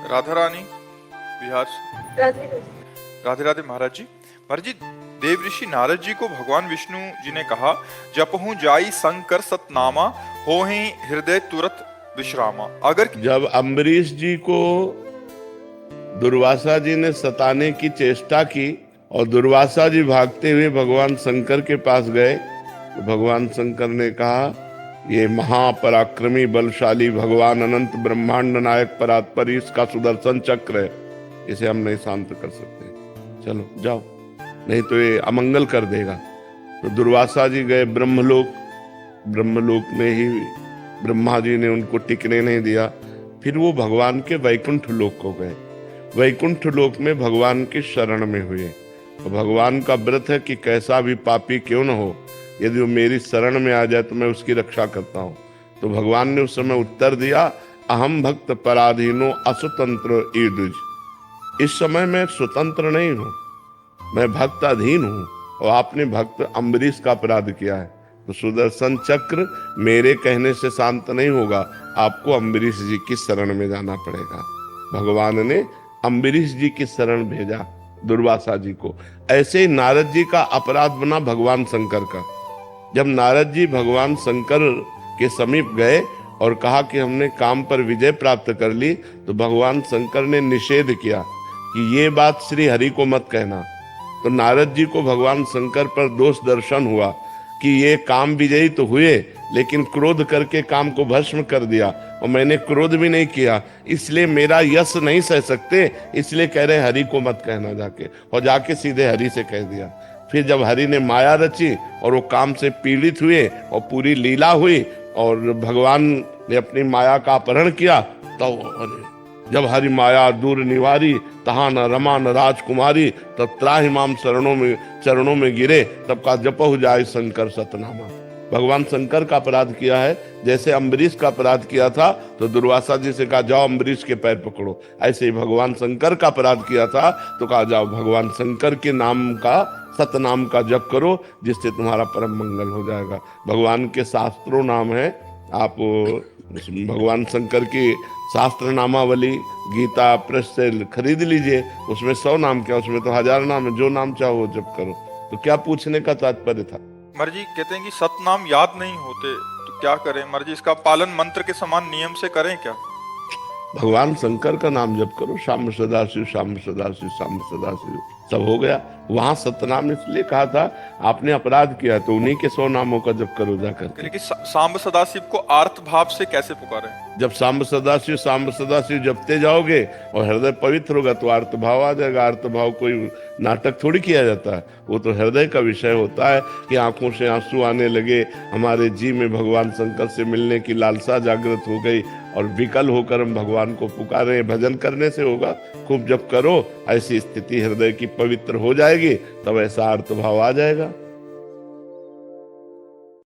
राधा रानी बिहार से। राधे राधे राधे महाराज जी। महाराज जी, देव ऋषि नारद जी को भगवान विष्णु जी ने कहा, जपहूं जाई शंकर सतनामा, होहि हृदय तुरत विश्रामा। अगर जब अम्बरीश जी को दुर्वासा जी ने सताने की चेष्टा की और दुर्वासा जी भागते हुए भगवान शंकर के पास गए, तो भगवान शंकर ने कहा, ये महापराक्रमी बलशाली भगवान अनंत ब्रह्मांड नायक परात्परी, इसका सुदर्शन चक्र है, इसे हम नहीं शांत कर सकते, चलो जाओ, नहीं तो ये अमंगल कर देगा। तो दुर्वासा जी गए ब्रह्मलोक। ब्रह्मलोक में ही ब्रह्मा जी ने उनको टिकने नहीं दिया। फिर वो भगवान के वैकुंठ लोक को गए। वैकुंठ लोक में भगवान की शरण में हुए। तो भगवान का व्रत है कि कैसा भी पापी क्यों न हो, यदि वो मेरी शरण में आ जाए तो मैं उसकी रक्षा करता हूँ। तो भगवान ने उस समय उत्तर दिया, अहम भक्त पराधीनो असुतंत्र ईदुज। इस समय मैं स्वतंत्र नहीं हूँ, मैं भक्त अधीन हूँ, और आपने भक्त अम्बरीश का अपराध किया है, तो सुदर्शन चक्र मेरे कहने से शांत नहीं होगा, आपको अम्बरीश जी की शरण में जाना पड़ेगा। भगवान ने अम्बरीश जी की शरण भेजा दुर्वासा जी को। ऐसे ही नारद जी का अपराध बना भगवान शंकर का। जब नारद जी भगवान शंकर के समीप गए और कहा कि हमने काम पर विजय प्राप्त कर ली, तो भगवान शंकर ने निषेध किया कि ये बात श्री हरि को मत कहना। तो नारद जी को भगवान शंकर पर दोष दर्शन हुआ कि ये काम विजयी तो हुए, लेकिन क्रोध करके काम को भस्म कर दिया, और मैंने क्रोध भी नहीं किया, इसलिए मेरा यश नहीं सह सकते, इसलिए कह रहे हरि को मत कहना जाके, और जाके सीधे हरि से कह दिया। फिर जब हरि ने माया रची और वो काम से पीड़ित हुए और पूरी लीला हुई और भगवान ने अपनी माया का अपहरण किया, तो जब हरि माया दूर निवारी, तहा न रमा न राजकुमारी, तब त्राहि माम चरणों में गिरे, तब का जपहु जाय शंकर सतनामा। भगवान शंकर का अपराध किया है। जैसे अम्बरीश का अपराध किया था तो दुर्वासा जी से कहा, जाओ अम्बरीश के पैर पकड़ो, ऐसे ही भगवान शंकर का अपराध किया था तो कहा, जाओ भगवान शंकर के नाम का, सतनाम का जप करो, जिससे तुम्हारा परम मंगल हो जाएगा। भगवान के शास्त्रों नाम है, आप भगवान शंकर की शास्त्र नामावली गीता प्रेस से खरीद लीजिए, उसमें 100 नाम क्या, उसमें तो 1000 नाम है, जो नाम चाहो वो जप करो। तो क्या पूछने का तात्पर्य था? मर्जी कहते हैं कि सतनाम याद नहीं होते, तो क्या करें मर्जी, इसका पालन मंत्र के समान नियम से करें क्या? भगवान शंकर का नाम जप करो, शाम सदाशिव शाम सदाशिव शाम सदाशिव, सब हो गया। वहां सतनाम इसलिए कहा था, आपने अपराध किया तो उन्हीं के 100 नामों का जप करो जाकर। लेकिन सांब सदाशिव को आर्त भाव से कैसे पुकारें? जब सांब सदाशिव जपते जाओगे और हृदय पवित्र होगा तो आर्त भाव आ जाएगा। आर्त भाव कोई नाटक थोड़ी किया जाता है, वो तो हृदय का विषय होता है कि आंखों से आंसू आने लगे, हमारे जी में भगवान शंकर से मिलने की लालसा जागृत हो गई और विकल होकर हम भगवान को पुकारे। भजन करने से होगा, खूब जप करो, ऐसी स्थिति हृदय की पवित्र हो जाएगी, तब ऐसा आर्त भाव आ जाएगा।